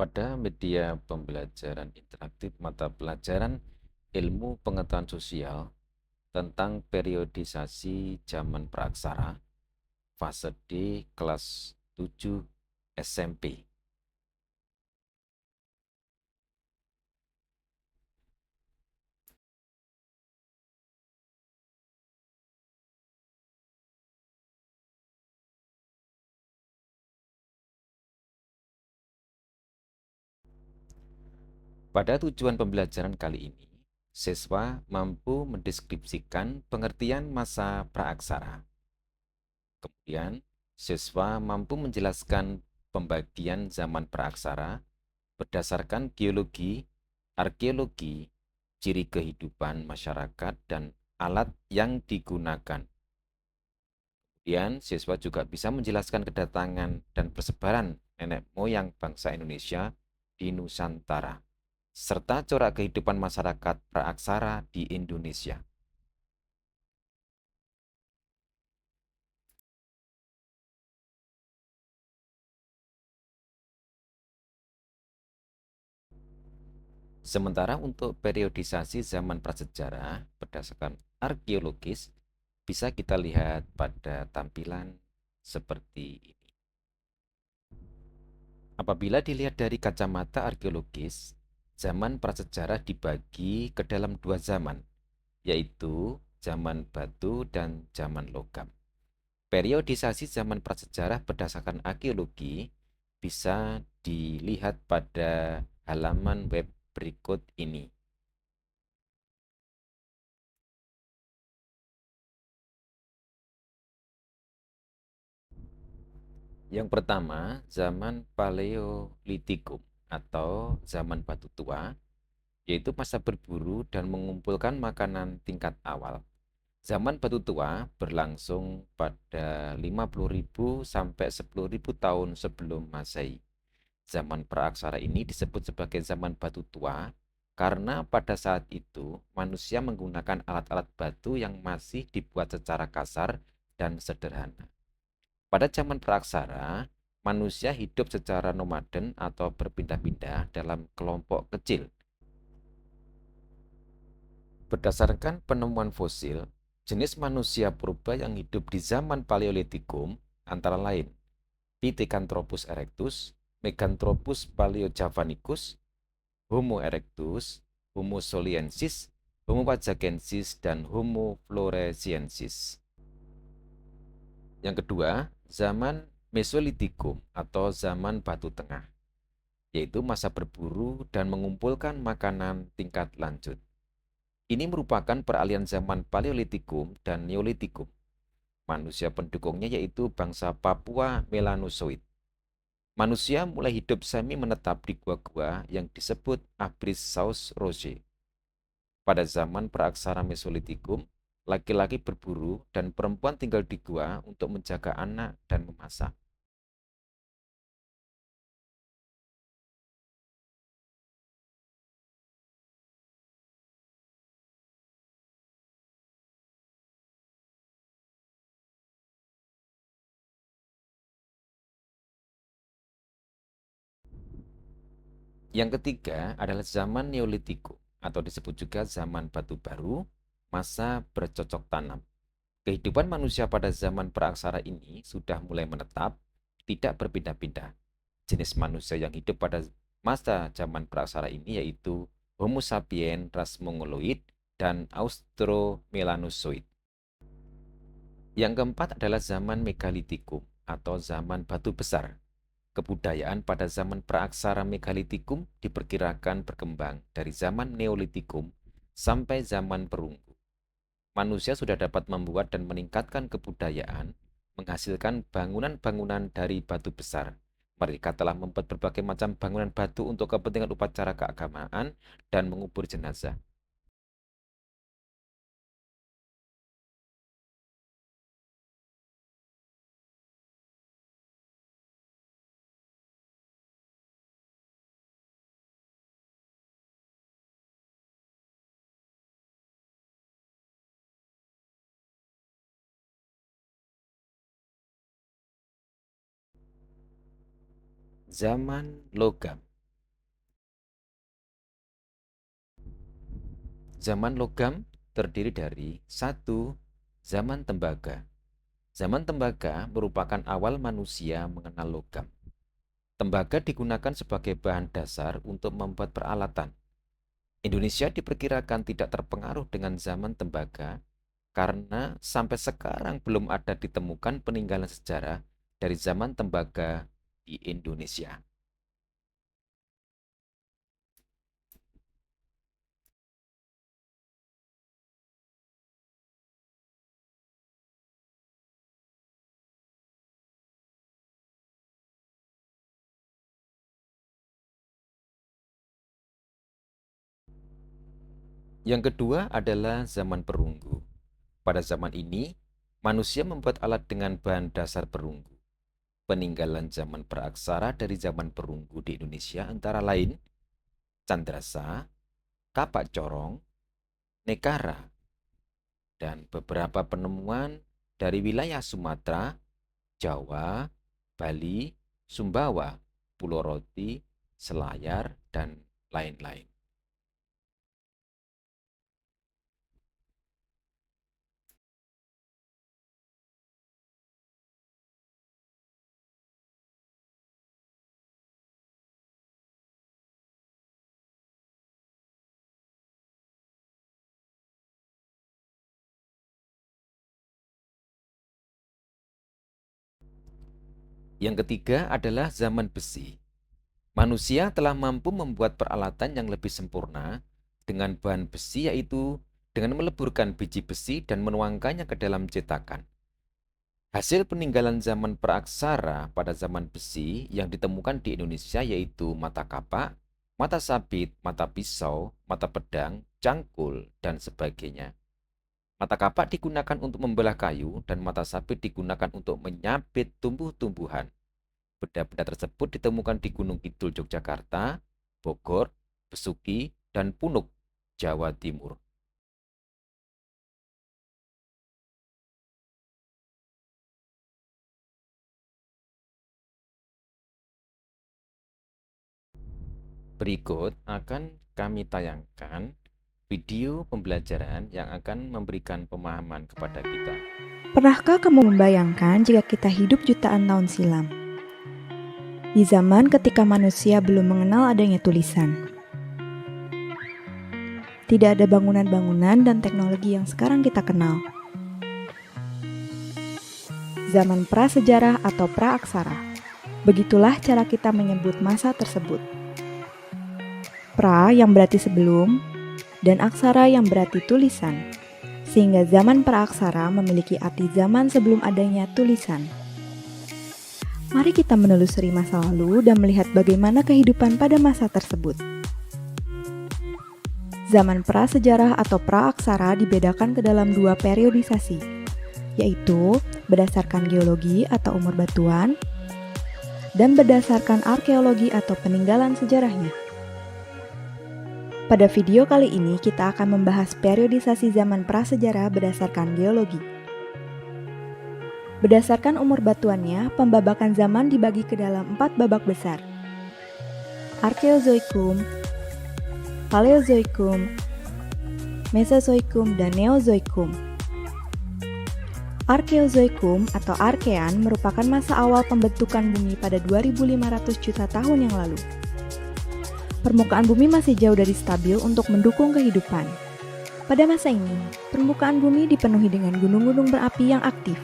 Pada media pembelajaran interaktif mata pelajaran ilmu pengetahuan sosial tentang periodisasi zaman praaksara fase D kelas 7 SMP. Pada tujuan pembelajaran kali ini, siswa mampu mendeskripsikan pengertian masa praaksara. Kemudian, siswa mampu menjelaskan pembagian zaman praaksara berdasarkan geologi, arkeologi, ciri kehidupan masyarakat, dan alat yang digunakan. Kemudian, siswa juga bisa menjelaskan kedatangan dan persebaran nenek moyang bangsa Indonesia di Nusantara, serta corak kehidupan masyarakat praaksara di Indonesia. Sementara untuk periodisasi zaman prasejarah berdasarkan arkeologis, bisa kita lihat pada tampilan seperti ini. Apabila dilihat dari kacamata arkeologis, zaman prasejarah dibagi ke dalam dua zaman, yaitu zaman batu dan zaman logam. Periodisasi zaman prasejarah berdasarkan arkeologi bisa dilihat pada halaman web berikut ini. Yang pertama, zaman Paleolitikum atau zaman batu tua, yaitu masa berburu dan mengumpulkan makanan tingkat awal. Zaman batu tua berlangsung pada 50.000 sampai 10.000 tahun sebelum Masehi. Zaman praaksara ini disebut sebagai zaman batu tua karena pada saat itu manusia menggunakan alat-alat batu yang masih dibuat secara kasar dan sederhana. Pada zaman praaksara, manusia hidup secara nomaden atau berpindah-pindah dalam kelompok kecil. Berdasarkan penemuan fosil, jenis manusia purba yang hidup di zaman Paleolitikum antara lain Pithecanthropus erectus, Meganthropus paleojavanicus, Homo erectus, Homo soliensis, Homo pajagensis, dan Homo floresiensis. Yang kedua, zaman Mesolitikum atau zaman Batu Tengah, yaitu masa berburu dan mengumpulkan makanan tingkat lanjut. Ini merupakan peralihan zaman Paleolitikum dan Neolitikum. Manusia pendukungnya yaitu bangsa Papua Melanozoid. Manusia mulai hidup semi menetap di gua-gua yang disebut Abris Saus Roche. Pada zaman praaksara Mesolitikum, laki-laki berburu dan perempuan tinggal di gua untuk menjaga anak dan memasak. Yang ketiga adalah zaman Neolitikum atau disebut juga zaman batu baru, masa bercocok tanam. Kehidupan manusia pada zaman praaksara ini sudah mulai menetap, tidak berpindah-pindah. Jenis manusia yang hidup pada masa zaman praaksara ini yaitu Homo sapiens ras mongoloid dan Australomelanozoid. Yang keempat adalah zaman Megalitikum atau zaman batu besar. Kebudayaan pada zaman praaksara Megalitikum diperkirakan berkembang dari zaman Neolitikum sampai zaman perunggu. Manusia sudah dapat membuat dan meningkatkan kebudayaan, menghasilkan bangunan-bangunan dari batu besar. Mereka telah membuat berbagai macam bangunan batu untuk kepentingan upacara keagamaan dan mengubur jenazah. Zaman logam. Zaman logam terdiri dari 1. Zaman tembaga. Zaman tembaga merupakan awal manusia mengenal logam. Tembaga digunakan sebagai bahan dasar untuk membuat peralatan. Indonesia diperkirakan tidak terpengaruh dengan zaman tembaga karena sampai sekarang belum ada ditemukan peninggalan sejarah dari zaman tembaga di Indonesia. Yang kedua adalah zaman perunggu. Pada zaman ini, manusia membuat alat dengan bahan dasar perunggu. Peninggalan zaman praaksara dari zaman perunggu di Indonesia antara lain candrasa, kapak corong, nekara, dan beberapa penemuan dari wilayah Sumatera, Jawa, Bali, Sumbawa, Pulau Roti, Selayar, dan lain-lain. Yang ketiga adalah zaman besi. Manusia telah mampu membuat peralatan yang lebih sempurna dengan bahan besi, yaitu dengan meleburkan biji besi dan menuangkannya ke dalam cetakan. Hasil peninggalan zaman praaksara pada zaman besi yang ditemukan di Indonesia yaitu mata kapak, mata sabit, mata pisau, mata pedang, cangkul, dan sebagainya. Mata kapak digunakan untuk membelah kayu dan mata sabit digunakan untuk menyabit tumbuh-tumbuhan. Benda-benda tersebut ditemukan di Gunung Kidul Yogyakarta, Bogor, Besuki, dan Punuk, Jawa Timur. Berikut akan kami tayangkan video pembelajaran yang akan memberikan pemahaman kepada kita. Pernahkah kamu membayangkan jika kita hidup jutaan tahun silam? Di zaman ketika manusia belum mengenal adanya tulisan. Tidak ada bangunan-bangunan dan teknologi yang sekarang kita kenal. Zaman prasejarah atau praaksara. Begitulah cara kita menyebut masa tersebut. Pra yang berarti sebelum, dan aksara yang berarti tulisan. Sehingga zaman praaksara memiliki arti zaman sebelum adanya tulisan. Mari kita menelusuri masa lalu dan melihat bagaimana kehidupan pada masa tersebut. Zaman prasejarah atau praaksara dibedakan ke dalam dua periodisasi, yaitu berdasarkan geologi atau umur batuan, dan berdasarkan arkeologi atau peninggalan sejarahnya. Pada video kali ini kita akan membahas periodisasi zaman prasejarah berdasarkan geologi. Berdasarkan umur batuannya, pembabakan zaman dibagi ke dalam 4 babak besar. Arkeozoikum, Paleozoikum, Mesozoikum, dan Neozoikum. Arkeozoikum atau Arkean merupakan masa awal pembentukan bumi pada 2.500 juta tahun yang lalu. Permukaan bumi masih jauh dari stabil untuk mendukung kehidupan. Pada masa ini, permukaan bumi dipenuhi dengan gunung-gunung berapi yang aktif.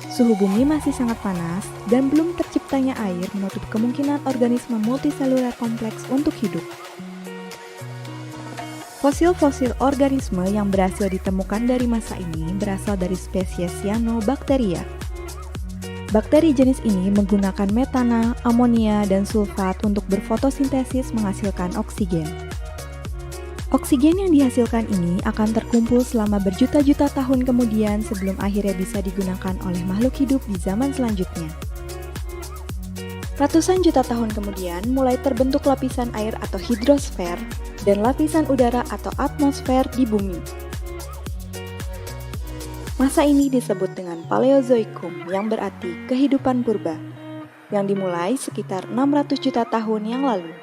Suhu bumi masih sangat panas dan belum terciptanya air menutup kemungkinan organisme multiseluler kompleks untuk hidup. Fosil-fosil organisme yang berhasil ditemukan dari masa ini berasal dari spesies Cyanobacteria. Bakteri jenis ini menggunakan metana, amonia, dan sulfat untuk berfotosintesis menghasilkan oksigen. Oksigen yang dihasilkan ini akan terkumpul selama berjuta-juta tahun kemudian sebelum akhirnya bisa digunakan oleh makhluk hidup di zaman selanjutnya. Ratusan juta tahun kemudian mulai terbentuk lapisan air atau hidrosfer dan lapisan udara atau atmosfer di bumi. Masa ini disebut dengan Paleozoikum yang berarti kehidupan purba, yang dimulai sekitar 600 juta tahun yang lalu.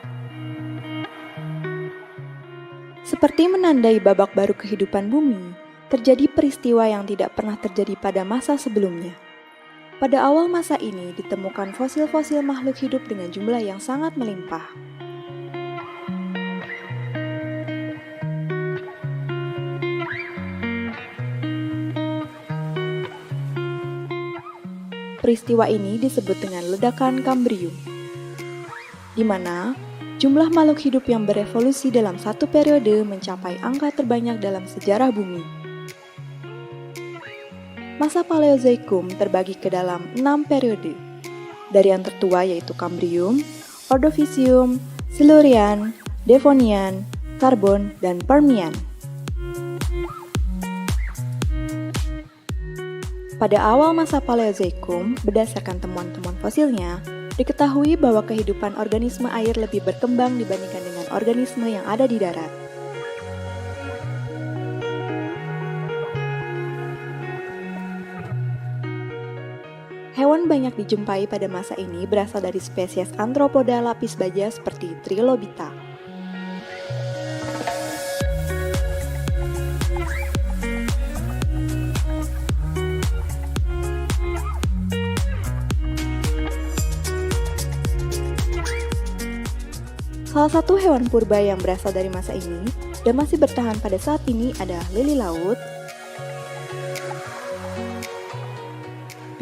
Seperti menandai babak baru kehidupan bumi, terjadi peristiwa yang tidak pernah terjadi pada masa sebelumnya. Pada awal masa ini ditemukan fosil-fosil makhluk hidup dengan jumlah yang sangat melimpah. Peristiwa ini disebut dengan ledakan Kambrium, di mana jumlah makhluk hidup yang berevolusi dalam satu periode mencapai angka terbanyak dalam sejarah bumi. Masa Paleozoikum terbagi ke dalam 6 periode, dari yang tertua yaitu Kambrium, Ordovisium, Silurian, Devonian, Karbon, dan Permian. Pada awal masa Paleozoikum, berdasarkan temuan-temuan fosilnya, diketahui bahwa kehidupan organisme air lebih berkembang dibandingkan dengan organisme yang ada di darat. Hewan banyak dijumpai pada masa ini berasal dari spesies Arthropoda lapis baja seperti Trilobita. Salah satu hewan purba yang berasal dari masa ini dan masih bertahan pada saat ini adalah lili laut,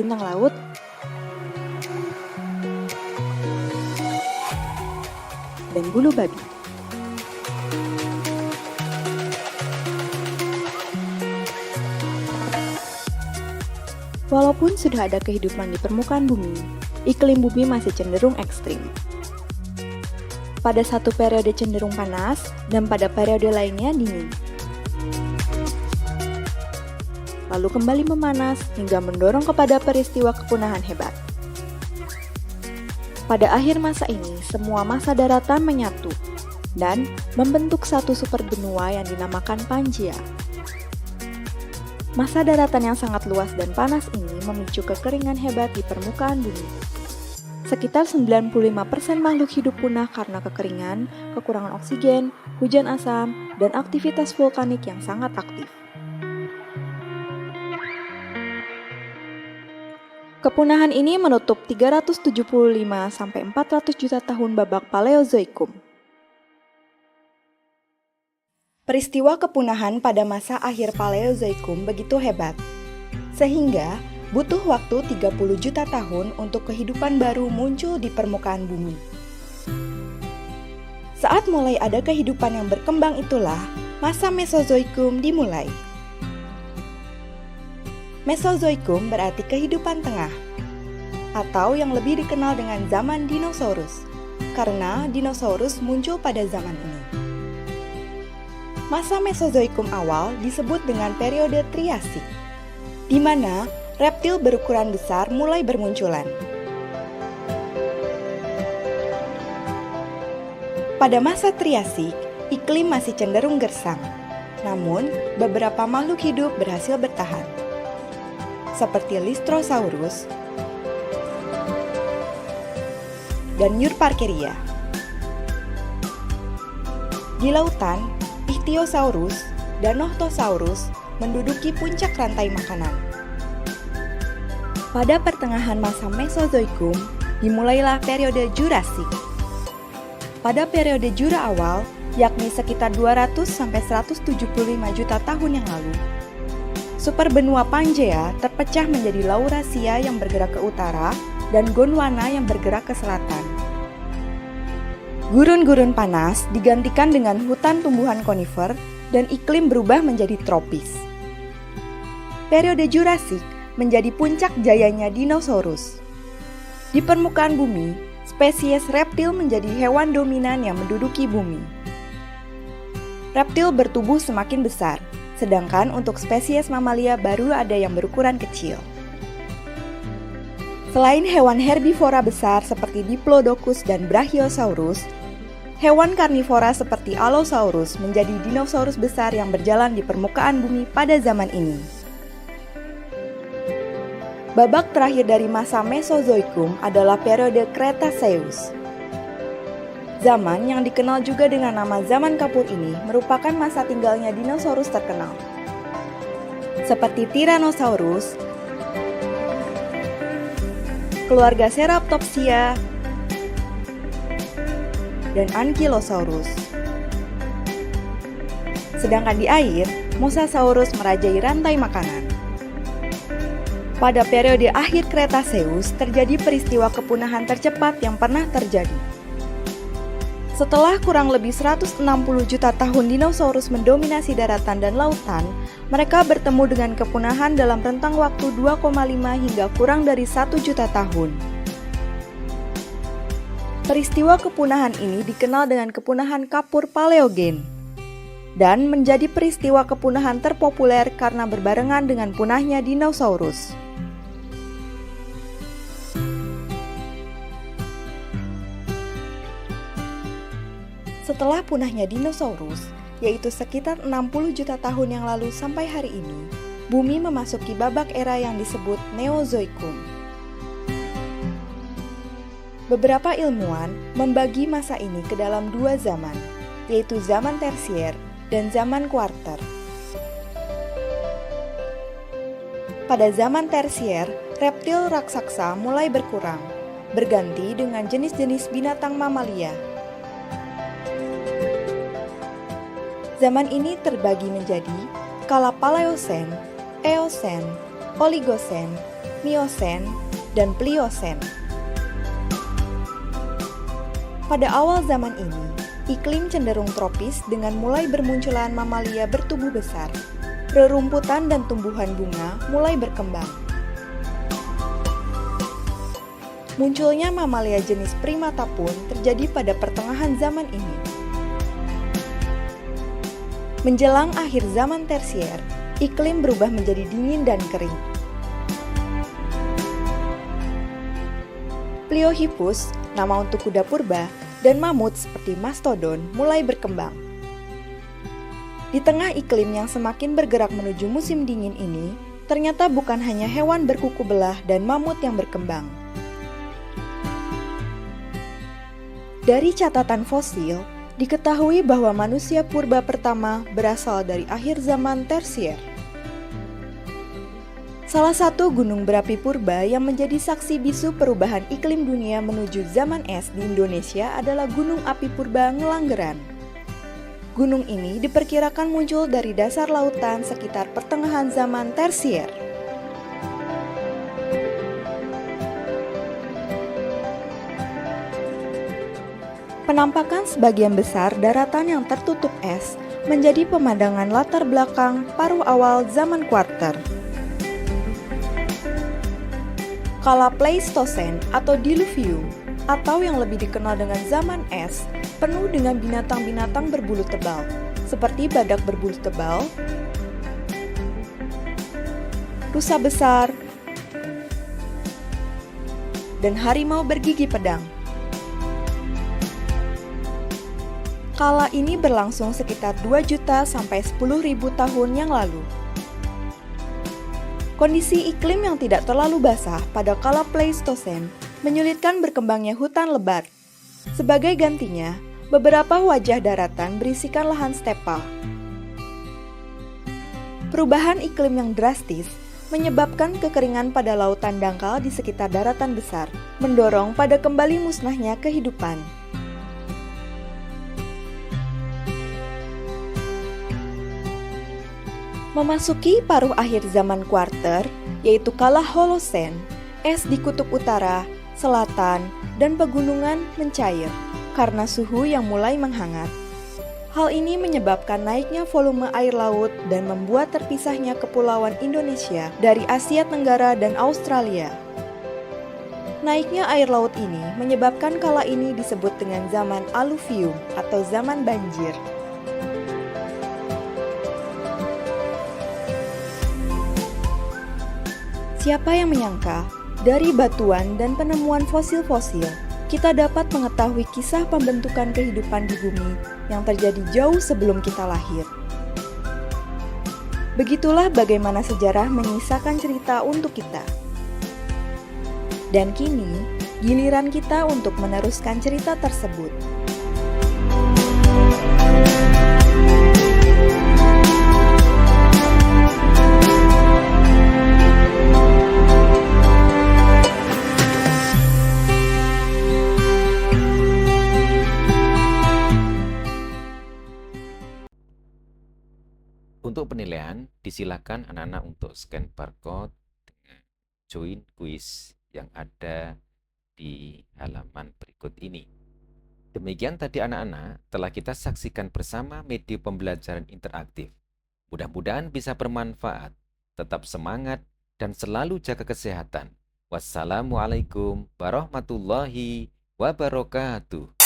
bintang laut, dan bulu babi. Walaupun sudah ada kehidupan di permukaan bumi, iklim bumi masih cenderung ekstrim. Pada satu periode cenderung panas, dan pada periode lainnya dingin. Lalu kembali memanas hingga mendorong kepada peristiwa kepunahan hebat. Pada akhir masa ini, semua massa daratan menyatu dan membentuk satu superbenua yang dinamakan Pangea. Massa daratan yang sangat luas dan panas ini memicu kekeringan hebat di permukaan bumi. Sekitar 95% makhluk hidup punah karena kekeringan, kekurangan oksigen, hujan asam, dan aktivitas vulkanik yang sangat aktif. Kepunahan ini menutup 375-400 juta tahun babak Paleozoikum. Peristiwa kepunahan pada masa akhir Paleozoikum begitu hebat, sehingga butuh waktu 30 juta tahun untuk kehidupan baru muncul di permukaan bumi. Saat mulai ada kehidupan yang berkembang itulah masa Mesozoikum dimulai. Mesozoikum berarti kehidupan tengah, atau yang lebih dikenal dengan zaman dinosaurus, karena dinosaurus muncul pada zaman ini. Masa Mesozoikum awal disebut dengan periode Triasik, di mana reptil berukuran besar mulai bermunculan. Pada masa Triasik, iklim masih cenderung gersang, namun beberapa makhluk hidup berhasil bertahan, seperti Lystrosaurus dan Euparkeria. Di lautan, Ichthyosaurus dan Nothosaurus menduduki puncak rantai makanan. Pada pertengahan masa Mesozoikum, dimulailah periode Jurasik. Pada periode Jura awal, yakni sekitar 200-175 juta tahun yang lalu, superbenua Pangea terpecah menjadi Laurasia yang bergerak ke utara dan Gondwana yang bergerak ke selatan. Gurun-gurun panas digantikan dengan hutan tumbuhan konifer dan iklim berubah menjadi tropis. Periode Jurasik menjadi puncak jayanya dinosaurus. Di permukaan bumi, spesies reptil menjadi hewan dominan yang menduduki bumi. Reptil bertubuh semakin besar, sedangkan untuk spesies mamalia baru ada yang berukuran kecil. Selain hewan herbivora besar seperti Diplodocus dan Brachiosaurus, hewan karnivora seperti Allosaurus menjadi dinosaurus besar yang berjalan di permukaan bumi pada zaman ini. Babak terakhir dari masa Mesozoikum adalah periode Cretaceous. Zaman yang dikenal juga dengan nama zaman kapur ini merupakan masa tinggalnya dinosaurus terkenal, seperti Tyrannosaurus, keluarga Ceratopsia, dan Ankylosaurus. Sedangkan di air, Mosasaurus merajai rantai makanan. Pada periode akhir Kretaseus terjadi peristiwa kepunahan tercepat yang pernah terjadi. Setelah kurang lebih 160 juta tahun dinosaurus mendominasi daratan dan lautan, mereka bertemu dengan kepunahan dalam rentang waktu 2,5 hingga kurang dari 1 juta tahun. Peristiwa kepunahan ini dikenal dengan kepunahan kapur paleogen dan menjadi peristiwa kepunahan terpopuler karena berbarengan dengan punahnya dinosaurus. Setelah punahnya dinosaurus, yaitu sekitar 60 juta tahun yang lalu sampai hari ini, bumi memasuki babak era yang disebut Neozoikum. Beberapa ilmuwan membagi masa ini ke dalam dua zaman, yaitu zaman tersier dan zaman kuarter. Pada zaman tersier, reptil raksasa mulai berkurang, berganti dengan jenis-jenis binatang mamalia. Zaman ini terbagi menjadi skala Paleosen, Eosen, Oligosen, Miosen, dan Pliosen. Pada awal zaman ini, iklim cenderung tropis dengan mulai bermunculan mamalia bertubuh besar. Rerumputan dan tumbuhan bunga mulai berkembang. Munculnya mamalia jenis primata pun terjadi pada pertengahan zaman ini. Menjelang akhir zaman tersier, iklim berubah menjadi dingin dan kering. Pliohippus, nama untuk kuda purba, dan mamut seperti mastodon mulai berkembang. Di tengah iklim yang semakin bergerak menuju musim dingin ini, ternyata bukan hanya hewan berkuku belah dan mamut yang berkembang. Dari catatan fosil, diketahui bahwa manusia purba pertama berasal dari akhir zaman tersier. Salah satu gunung berapi purba yang menjadi saksi bisu perubahan iklim dunia menuju zaman es di Indonesia adalah Gunung Api Purba Ngelanggeran. Gunung ini diperkirakan muncul dari dasar lautan sekitar pertengahan zaman tersier. Penampakan sebagian besar daratan yang tertutup es menjadi pemandangan latar belakang paruh awal zaman kuarter. Kala Pleistosen atau Diluvium, atau yang lebih dikenal dengan zaman es, penuh dengan binatang-binatang berbulu tebal, seperti badak berbulu tebal, rusa besar, dan harimau bergigi pedang. Kala ini berlangsung sekitar 2 juta sampai 10.000 tahun yang lalu. Kondisi iklim yang tidak terlalu basah pada kala Pleistosen menyulitkan berkembangnya hutan lebat. Sebagai gantinya, beberapa wajah daratan berisikan lahan stepa. Perubahan iklim yang drastis menyebabkan kekeringan pada lautan dangkal di sekitar daratan besar, mendorong pada kembali musnahnya kehidupan. Memasuki paruh akhir zaman kuarter, yaitu kala Holosen, es di kutub utara, selatan, dan pegunungan mencair karena suhu yang mulai menghangat. Hal ini menyebabkan naiknya volume air laut dan membuat terpisahnya kepulauan Indonesia dari Asia Tenggara dan Australia. Naiknya air laut ini menyebabkan kala ini disebut dengan zaman aluvium atau zaman banjir. Siapa yang menyangka, dari batuan dan penemuan fosil-fosil, kita dapat mengetahui kisah pembentukan kehidupan di bumi yang terjadi jauh sebelum kita lahir. Begitulah bagaimana sejarah menyisakan cerita untuk kita. Dan kini, giliran kita untuk meneruskan cerita tersebut. Untuk penilaian, disilakan anak-anak untuk scan barcode dengan join quiz yang ada di halaman berikut ini. Demikian tadi anak-anak telah kita saksikan bersama media pembelajaran interaktif. Mudah-mudahan bisa bermanfaat. Tetap semangat dan selalu jaga kesehatan. Wassalamualaikum warahmatullahi wabarakatuh.